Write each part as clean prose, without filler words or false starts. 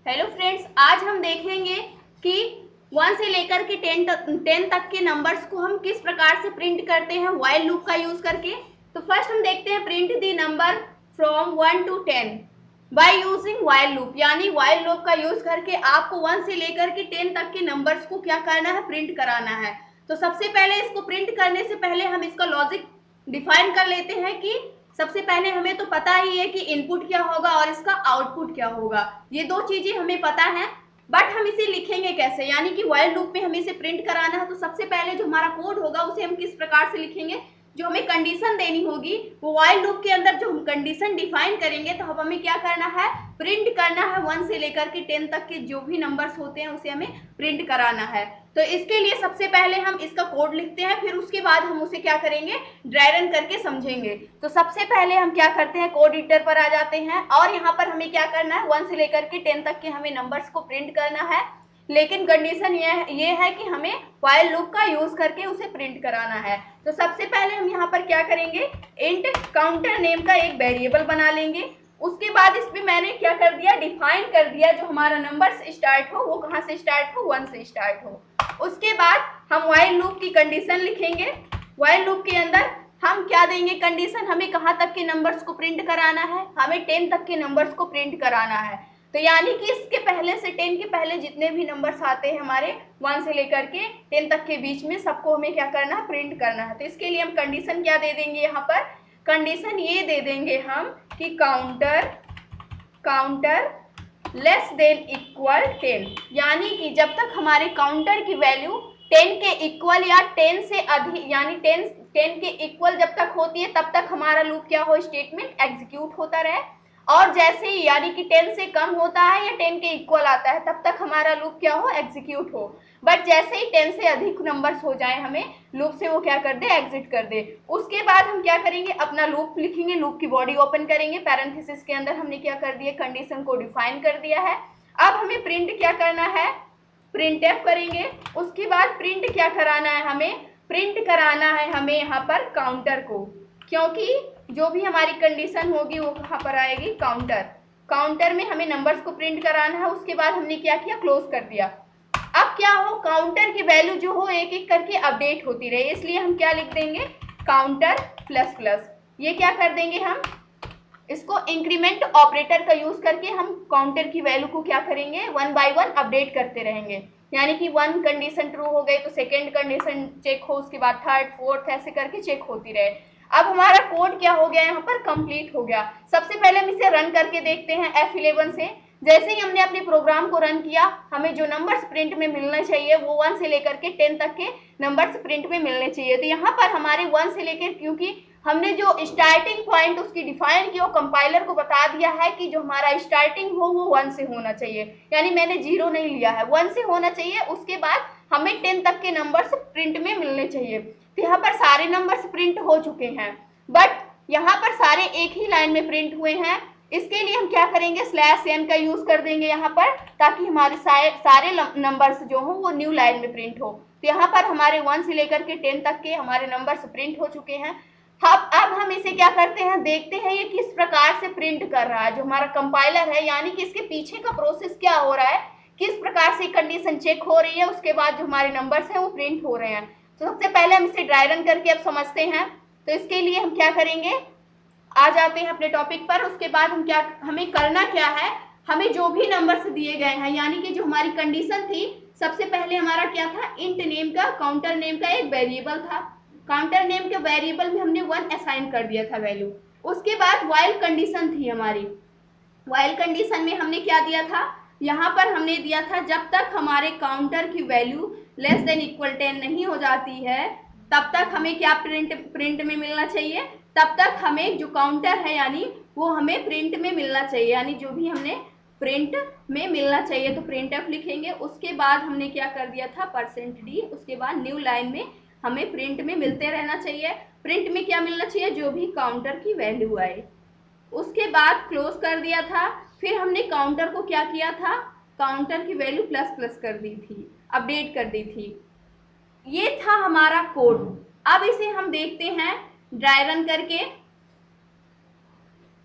Hello friends, आज हम देखेंगे कि 1 से लेकर के 10 तक के नंबर्स को हम किस प्रकार से प्रिंट करते हैं व्हाइल लूप का यूज करके। तो फर्स्ट हम देखते हैं print the number from 1 to 10 by using while loop. यानी व्हाइल लूप का यूज करके आपको 1 से लेकर के 10 तक के नंबर्स को क्या करना है, प्रिंट कराना है। तो सबसे पहले इसको प्रिंट करने से पहले हम इसका लॉजिक डिफाइन कर लेते हैं कि सबसे पहले हमें तो पता ही है कि इनपुट क्या होगा और इसका आउटपुट क्या होगा। ये दो चीजें हमें पता है, बट हम इसे लिखेंगे कैसे, यानी कि व्हाइल लूप में हमें इसे प्रिंट कराना है। तो सबसे पहले जो हमारा कोड होगा उसे हम किस प्रकार से लिखेंगे, जो हमें कंडीशन देनी होगी वो व्हाइल लूप के अंदर जो हम कंडीशन डिफाइन करेंगे तो अब हमें क्या करना है, प्रिंट करना है 1 से लेकर के 10 तक के जो भी नंबर्स होते हैं उसे हमें प्रिंट कराना है। तो इसके लिए सबसे पहले हम इसका कोड लिखते हैं, फिर उसके बाद हम उसे क्या करेंगे, ड्राई रन करके समझेंगे। तो सबसे पहले हम क्या करते हैं, कोड एडिटर पर आ जाते हैं और यहाँ पर हमें क्या करना है, 1 से लेकर के 10 तक के हमें नंबर्स को प्रिंट करना है। लेकिन कंडीशन ये है कि हमें व्हाइल लूप का यूज करके उसे प्रिंट कराना है। तो सबसे पहले हम यहाँ पर क्या करेंगे, इंट काउंटर नेम का एक वेरिएबल बना लेंगे। उसके बाद इसमें मैंने क्या कर दिया, डिफाइन कर दिया जो हमारा नंबर से स्टार्ट हो वो कहाँ से स्टार्ट हो, 1 से स्टार्ट हो। उसके बाद हम व्हाइल लूप की कंडीशन लिखेंगे। व्हाइल लूप के अंदर हम क्या देंगे कंडीशन, हमें कहाँ तक के नंबर्स को प्रिंट कराना है, हमें 10 तक के नंबर्स को प्रिंट कराना है। तो यानी कि इसके पहले से 10 के पहले जितने भी नंबर्स आते हैं हमारे 1 से लेकर के 10 तक के बीच में, सबको हमें क्या करना है, प्रिंट करना है। तो इसके लिए हम कंडीशन क्या दे देंगे, यहाँ पर कंडीशन ये दे देंगे हम कि काउंटर लेस देन इक्वल 10, यानी कि जब तक हमारे काउंटर की वैल्यू 10 के इक्वल या 10 से अधिक, यानी 10 के इक्वल जब तक होती है तब तक हमारा लूप क्या हो, स्टेटमेंट एग्जीक्यूट होता रहे। और जैसे ही यानी कि 10 से कम होता है या 10 के इक्वल आता है तब तक हमारा लूप क्या हो, एग्जीक्यूट हो। बट जैसे ही 10 से अधिक नंबर्स हो जाए हमें लूप से वो क्या कर दे, एग्जिट कर दे। उसके बाद हम क्या करेंगे, अपना लूप लिखेंगे, लूप की बॉडी ओपन करेंगे, पैरेंथेसिस के अंदर हमने क्या कर दिया, कंडीशन को डिफाइन कर दिया है। अब हमें प्रिंट क्या करना है, प्रिंट एफ करेंगे। उसके बाद प्रिंट क्या कराना है, हमें प्रिंट कराना है हमें यहाँ पर काउंटर को, क्योंकि जो भी हमारी कंडीशन होगी वो कहाँ पर आएगी, काउंटर में हमें नंबर्स को प्रिंट कराना है। उसके बाद हमने क्या किया, क्लोज कर दिया। अब क्या हो, काउंटर की वैल्यू जो हो एक एक करके अपडेट होती रहे, इसलिए हम क्या लिख देंगे, काउंटर प्लस प्लस। ये क्या कर देंगे, हम इसको इंक्रीमेंट ऑपरेटर का यूज करके हम काउंटर की वैल्यू को क्या करेंगे, 1 बाय 1 अपडेट करते रहेंगे। यानी कि 1 कंडीशन ट्रू हो गई तो सेकेंड कंडीशन चेक हो, उसके बाद थर्ड फोर्थ ऐसे करके चेक होती रहे। अब हमारा कोड क्या हो गया, यहाँ पर कंप्लीट हो गया। सबसे पहले हम इसे रन करके देखते हैं F11 से। जैसे ही हमने अपने प्रोग्राम को रन किया, हमें जो नंबर्स प्रिंट में मिलना चाहिए वो 1 से लेकर के 10 तक के नंबर्स प्रिंट में मिलने चाहिए। तो यहाँ पर हमारे 1 से लेकर, क्योंकि हमने जो स्टार्टिंग पॉइंट उसकी डिफाइन की, वो कंपाइलर को बता दिया है कि जो हमारा स्टार्टिंग हो वो 1 से होना चाहिए, यानी मैंने 0 नहीं लिया है, 1 से होना चाहिए। उसके बाद हमें 10 तक के नंबर्स प्रिंट में मिलने चाहिए। तो यहाँ पर सारे नंबर्स प्रिंट हो चुके हैं, बट यहाँ पर सारे एक ही लाइन में प्रिंट हुए हैं। इसके लिए हम क्या करेंगे, /n का यूज कर देंगे यहाँ पर, ताकि हमारे सारे नंबर्स जो हो वो न्यू लाइन में प्रिंट हो। तो यहाँ पर हमारे 1 से लेकर के 10 तक के हमारे नंबर्स प्रिंट हो चुके हैं। अब हम इसे क्या करते हैं, देखते हैं ये किस प्रकार से प्रिंट कर रहा है जो हमारा कंपाइलर है, यानी कि इसके पीछे का प्रोसेस क्या हो रहा है, किस प्रकार से कंडीशन चेक हो रही है, उसके बाद जो हमारे नंबर्स हैं वो प्रिंट हो रहे हैं। तो सबसे पहले हम इसे ड्राई रन करके अब समझते हैं। तो इसके लिए हम क्या करेंगे, आ जाते हैं अपने टॉपिक पर। उसके बाद हमें करना क्या है, हमें जो भी नंबर्स दिए गए हैं, यानी कि जो हमारी कंडीशन थी, सबसे पहले हमारा क्या था, इंट नेम का, काउंटर नेम का एक वेरिएबल था। काउंटर नेम के वेरिएबल में हमने 1 असाइन कर दिया था वैल्यू। उसके बाद व्हाइल कंडीशन थी हमारी। व्हाइल कंडीशन में हमने क्या दिया था, यहाँ पर हमने दिया था जब तक हमारे काउंटर की वैल्यू लेस देन इक्वल 10 नहीं हो जाती है तब तक हमें क्या प्रिंट में मिलना चाहिए, तब तक हमें जो काउंटर है यानी वो हमें प्रिंट में मिलना चाहिए, यानी जो भी हमने प्रिंट में मिलना चाहिए। तो प्रिंट एफ लिखेंगे। उसके बाद हमने क्या कर दिया था, %d, उसके बाद न्यू लाइन में हमें प्रिंट में मिलते रहना चाहिए। प्रिंट में क्या मिलना चाहिए, जो भी काउंटर की वैल्यू आए। उसके बाद क्लोज कर दिया था। फिर हमने काउंटर को क्या किया था, काउंटर की वैल्यू प्लस प्लस कर दी थी, अपडेट कर दी थी। ये था हमारा कोड। अब इसे हम देखते हैं ड्राई रन करके।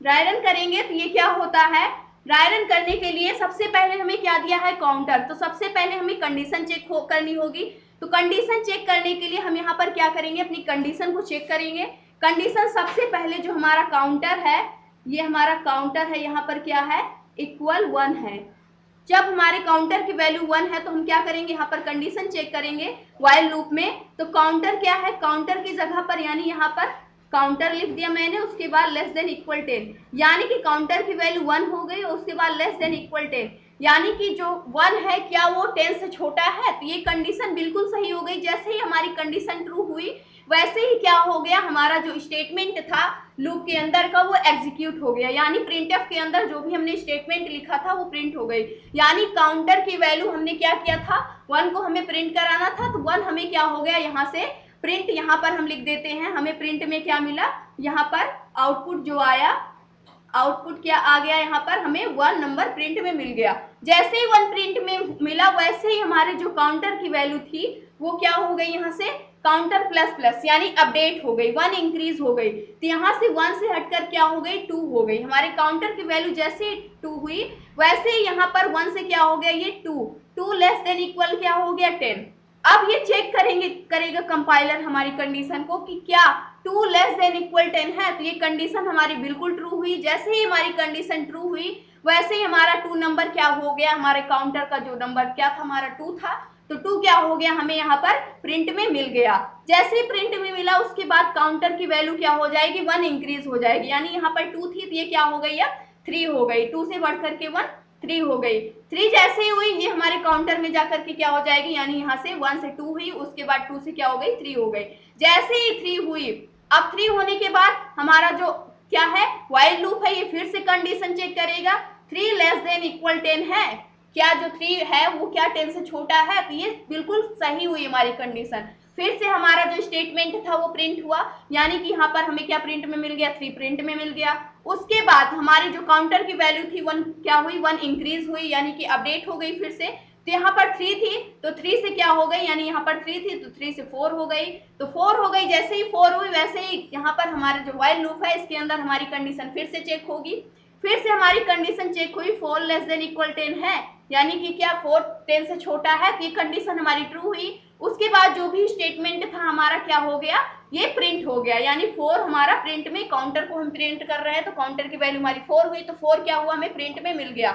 ड्राई रन करेंगे तो ये क्या होता है, ड्राई रन करने के लिए सबसे पहले हमें क्या दिया है, काउंटर। तो सबसे पहले हमें कंडीशन चेक करनी होगी। तो कंडीशन चेक करने के लिए हम यहाँ पर क्या करेंगे, अपनी कंडीशन को चेक करेंगे। कंडीशन सबसे पहले जो हमारा काउंटर है, ये हमारा काउंटर है, यहाँ पर क्या है, इक्वल 1 है। जब हमारे काउंटर की वैल्यू 1 है तो हम क्या करेंगे, यहाँ पर कंडीशन चेक करेंगे व्हाइल लूप में। तो काउंटर क्या है, काउंटर की जगह पर यानी यहाँ पर काउंटर लिख दिया मैंने, उसके बाद लेस देन इक्वल 10, यानी कि काउंटर की वैल्यू 1 हो गई और उसके बाद लेस देन इक्वल 10, यानी कि जो 1 है क्या वो 10 से छोटा है। तो ये कंडीशन बिल्कुल सही हो गई। जैसे ही हमारी कंडीशन ट्रू हुई वैसे ही क्या हो गया, हमारा जो स्टेटमेंट था लूप के अंदर का वो एग्जीक्यूट हो गया, यानी प्रिंटफ के अंदर जो भी हमने स्टेटमेंट लिखा था वो प्रिंट हो गई। यानी काउंटर की वैल्यू हमने क्या किया था, 1 को हमें प्रिंट कराना था, तो 1 हमें क्या हो गया, यहाँ से प्रिंट, यहाँ पर हम लिख देते हैं, हमें प्रिंट में क्या मिला, यहाँ पर आउटपुट जो आया, आउटपुट क्या आ गया, यहाँ पर हमें 1 नंबर प्रिंट में मिल गया। जैसे ही 1 प्रिंट में मिला वैसे ही हमारे जो काउंटर की वैल्यू थी वो क्या हो गई, यहाँ से काउंटर प्लस प्लस यानी अपडेट हो गई, 1 इंक्रीज हो गई। तो यहाँ से 1 से हटकर क्या हो गई, 2 हो गई। हमारे काउंटर की वैल्यू जैसे 2 हुई वैसे ही यहाँ पर 1 से क्या हो गया, ये 2 लेस देन इक्वल क्या हो गया, 10। अब ये चेक करेगा कंपाइलर हमारी कंडीशन को कि क्या 2 लेस देन इक्वल 10 है। तो ये कंडीशन हमारी बिल्कुल ट्रू हुई। जैसे ही हमारी कंडीशन ट्रू हुई वैसे ही हमारा 2 नंबर क्या हो गया, हमारे काउंटर का जो नंबर क्या था, हमारा 2 था, तो 2 क्या हो गया, हमें यहाँ पर प्रिंट में मिल गया। जैसे ही प्रिंट में मिला उसके बाद काउंटर की वैल्यू क्या हो जाएगी, 1 इंक्रीज हो जाएगी, यानी यहाँ पर 2 थी तो ये क्या हो गई, अब 3 हो गई। 2 से बढ़ करके 1 3 हो गई। 3 जैसे ही हुई ये हमारे काउंटर में जाकर के क्या हो जाएगी, यानी यहाँ से 1 से 2 हुई, उसके बाद 2 से क्या हो गई, 3 हो गई। जैसे ही 3 हुई, अब 3 होने के बाद हमारा जो क्या है, व्हाइल लूप है, ये फिर से कंडीशन चेक करेगा, 3 लेस देन इक्वल 10 है, क्या जो 3 है वो क्या 10 से छोटा है। तो ये बिल्कुल सही हुई हमारी कंडीशन। फिर से हमारा जो स्टेटमेंट था वो प्रिंट हुआ, यानी कि यहाँ पर हमें क्या प्रिंट में मिल गया, 3 प्रिंट में मिल गया। उसके बाद हमारी जो काउंटर की वैल्यू थी 1 क्या हुई, 1 इंक्रीज हुई, यानी कि अपडेट हो गई फिर से। तो यहाँ पर 3 थी तो 3 से क्या हो गई, यानी यहाँ पर 3 थी तो 3 से 4 हो गई, तो 4 हो गई। जैसे ही 4 हुई वैसे ही यहाँ पर हमारा जो व्हाइल लूप है इसके अंदर हमारी कंडीशन फिर से चेक होगी। फिर से हमारी कंडीशन चेक हुई, 4 लेस देन इक्वल 10 है, यानी कि क्या 4 10 से छोटा है, तो ये कंडीशन हमारी ट्रू हुई। उसके बाद जो भी स्टेटमेंट था हमारा क्या हो गया, ये प्रिंट हो गया, यानी 4 हमारा प्रिंट में, काउंटर को हम प्रिंट कर रहे हैं तो काउंटर की वैल्यू हमारी 4 हुई, तो 4 क्या हुआ, हमें प्रिंट में मिल गया।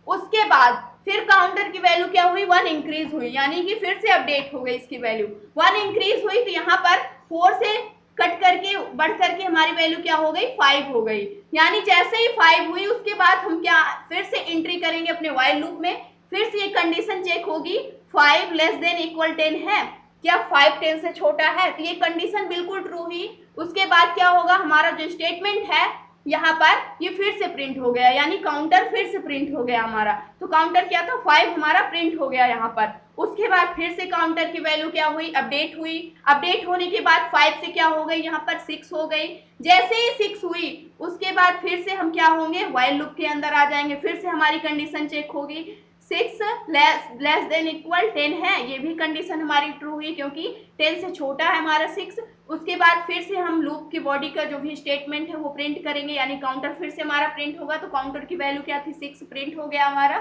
उसके बाद फिर काउंटर की वैल्यू क्या हुई, 1 इंक्रीज हुई, यानी कि फिर से अपडेट हो गई इसकी वैल्यू, 1 इंक्रीज हुई, तो यहाँ पर 4 से कट करके बढ़ करके हमारी वैल्यू क्या हो गई, 5 हो गई। यानी जैसे ही 5 हुई उसके बाद हम क्या फिर से एंट्री करेंगे अपने व्हाइल लूप में, फिर से ये कंडीशन चेक होगी, 5 लेस देन इक्वल 10 है, क्या 5 10 से छोटा है, तो ये कंडीशन बिल्कुल ट्रू हुई। उसके बाद क्या होगा, हमारा जो स्टेटमेंट है यहाँ पर ये फिर से प्रिंट हो गया, यानी काउंटर फिर से प्रिंट हो गया हमारा। तो काउंटर क्या था, 5 हमारा प्रिंट हो गया यहाँ पर। उसके बाद फिर से काउंटर की वैल्यू क्या हुई, अपडेट हुई, अपडेट होने के बाद 5 से क्या हो गई, यहाँ पर 6 हो गई। जैसे ही 6 हुई उसके बाद फिर से हम क्या होंगे, व्हाइल लूप के अंदर आ जाएंगे, फिर से हमारी कंडीशन चेक होगी, 6 लेस देन इक्वल 10 है, ये भी कंडीशन हमारी ट्रू हुई क्योंकि 10 से छोटा है हमारा 6। उसके बाद फिर से हम लूप की बॉडी का जो भी स्टेटमेंट है वो प्रिंट करेंगे, यानी काउंटर फिर से हमारा प्रिंट होगा, तो काउंटर की वैल्यू क्या थी, 6 प्रिंट हो गया हमारा।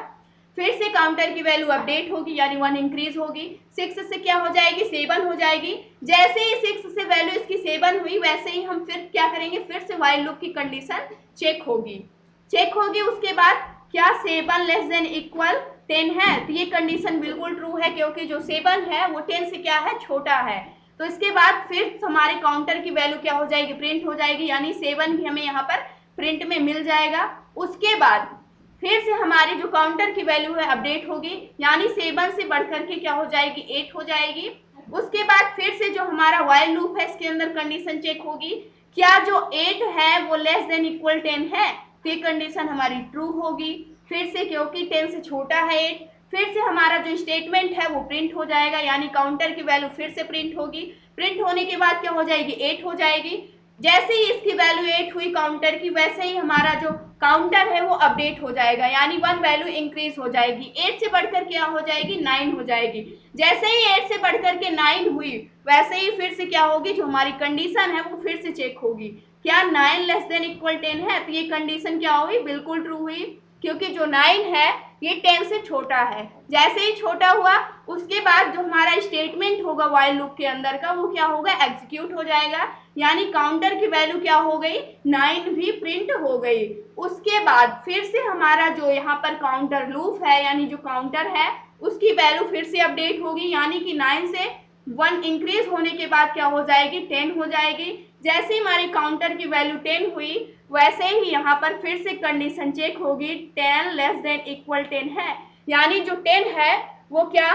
फिर से काउंटर की वैल्यू अपडेट होगी, यानी 1 इंक्रीज होगी, 6 से क्या हो जाएगी, 7 हो जाएगी। जैसे ही 6 से वैल्यू इसकी 7 हुई वैसे ही हम फिर क्या करेंगे, फिर से व्हाइल लूप की कंडीशन चेक होगी, उसके बाद क्या 7 लेस देन इक्वल 10 है, तो ये कंडीशन बिल्कुल ट्रू है क्योंकि जो 7 है वो 10 से क्या है, छोटा है। तो इसके बाद फिर हमारे काउंटर की वैल्यू क्या हो जाएगी, प्रिंट हो जाएगी, यानी 7 भी हमें यहाँ पर प्रिंट में मिल जाएगा। उसके बाद फिर से हमारी जो काउंटर की वैल्यू है अपडेट होगी, यानी 7 से बढ़कर के क्या हो जाएगी, 8 हो जाएगी। उसके बाद फिर से जो हमारा व्हाइल लूप है इसके अंदर कंडीशन चेक होगी, क्या जो 8 है वो लेस देन इक्वल 10 है, तो ये कंडीशन हमारी ट्रू होगी फिर से क्योंकि 10 से छोटा है 8। फिर से हमारा जो स्टेटमेंट है वो प्रिंट हो जाएगा, यानी काउंटर की वैल्यू फिर से प्रिंट होगी, प्रिंट होने के बाद क्या हो जाएगी, 8 हो जाएगी। जैसे ही इसकी वैल्यू 8 हुई काउंटर की, वैसे ही हमारा जो काउंटर है वो अपडेट हो जाएगा, यानी 1 वैल्यू इंक्रीज हो जाएगी, 8 से बढ़कर क्या हो जाएगी, 9 हो जाएगी। जैसे ही 8 से बढ़कर के 9 हुई वैसे ही फिर से क्या होगी, जो हमारी कंडीशन है वो फिर से चेक होगी, क्या 9 लेस देन इक्वल 10 है, तो ये कंडीशन क्या हुई, बिल्कुल ट्रू हुई। क्योंकि जो 9 है ये 10 से छोटा है। जैसे ही छोटा हुआ उसके बाद जो हमारा स्टेटमेंट होगा व्हाइल लूप के अंदर का वो क्या होगा, एग्जीक्यूट हो जाएगा, यानी काउंटर की वैल्यू क्या हो गई, 9 भी प्रिंट हो गई। उसके बाद फिर से हमारा जो यहाँ पर काउंटर लूप है यानी जो काउंटर है उसकी वैल्यू फिर से अपडेट होगी, यानी कि 9 से 1 इंक्रीज होने के बाद क्या हो जाएगी, 10 हो जाएगी। जैसे ही हमारे काउंटर की वैल्यू 10 हुई वैसे ही यहाँ पर फिर से कंडीशन चेक होगी, 10 लेस देन इक्वल 10 है, यानी जो 10 है वो क्या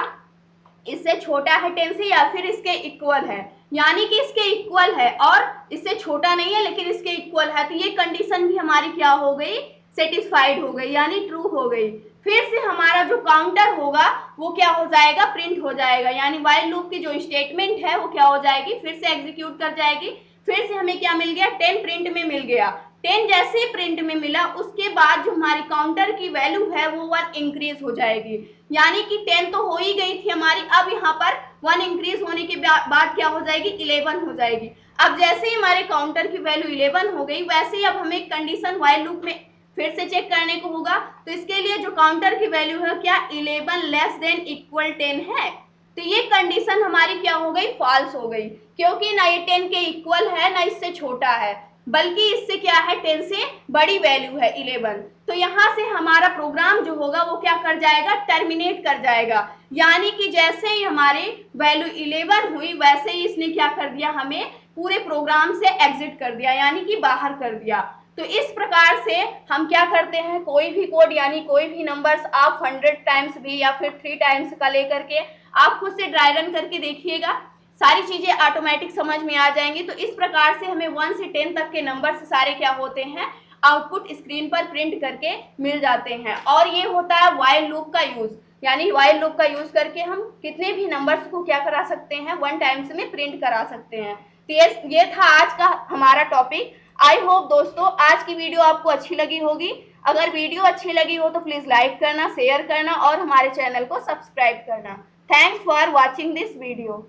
इससे छोटा है 10 से या फिर इसके इक्वल है, यानी कि इसके इक्वल है और इससे छोटा नहीं है लेकिन इसके इक्वल है, तो ये कंडीशन भी हमारी क्या हो गई, सेटिस्फाइड हो गई यानी ट्रू हो गई। फिर से हमारा जो काउंटर होगा वो क्या हो जाएगा, प्रिंट हो जाएगा, यानी व्हाइल लूप की जो स्टेटमेंट है वो क्या हो जाएगी, फिर से एग्जीक्यूट कर जाएगी। फिर से हमें क्या मिल गया, 10 प्रिंट में मिल गया। 10 जैसे ही प्रिंट में मिला उसके बाद जो हमारी काउंटर की वैल्यू है वो 1 इंक्रीज हो जाएगी, यानी कि 10 तो हो ही गई थी हमारी, अब यहाँ पर 1 इंक्रीज होने के बाद क्या हो जाएगी, 11 हो जाएगी। अब जैसे ही हमारे काउंटर की वैल्यू 11 हो गई वैसे ही अब हमें कंडीशन व्हाइल लूप में फिर से चेक करने को होगा, तो इसके लिए जो काउंटर की वैल्यू है क्या 11 लेस देन इक्वल 10 है, तो ये कंडीशन हमारी क्या हो गई, फॉल्स हो गई, क्योंकि ना ये 10 के इक्वल है ना इससे छोटा है, बल्कि इससे क्या है 10 से बड़ी वैल्यू है 11। तो यहाँ से हमारा प्रोग्राम जो होगा वो क्या कर जाएगा, टर्मिनेट कर जाएगा, यानी कि जैसे ही हमारी वैल्यू 11 हुई वैसे ही इसने क्या कर दिया, हमें पूरे प्रोग्राम से एग्जिट कर दिया, यानी कि बाहर कर दिया। तो इस प्रकार से हम क्या करते हैं, कोई भी कोड यानी कोई भी नंबर्स आप 100 टाइम्स भी या फिर 3 टाइम्स का लेकर के आप खुद से ड्राई रन करके देखिएगा, सारी चीजें ऑटोमेटिक समझ में आ जाएंगी। तो इस प्रकार से हमें 1 से 10 तक के नंबर्स सारे क्या होते हैं, आउटपुट स्क्रीन पर प्रिंट करके मिल जाते हैं। और ये होता है व्हाइल लूप का यूज, यानी व्हाइल लूप का यूज करके हम कितने भी नंबर्स को क्या करा सकते हैं, 1 टाइम्स में प्रिंट करा सकते हैं। तो ये था आज का हमारा टॉपिक। आई होप दोस्तों आज की वीडियो आपको अच्छी लगी होगी। अगर वीडियो अच्छी लगी हो तो प्लीज लाइक करना, शेयर करना और हमारे चैनल को सब्सक्राइब करना। Thanks for watching this video.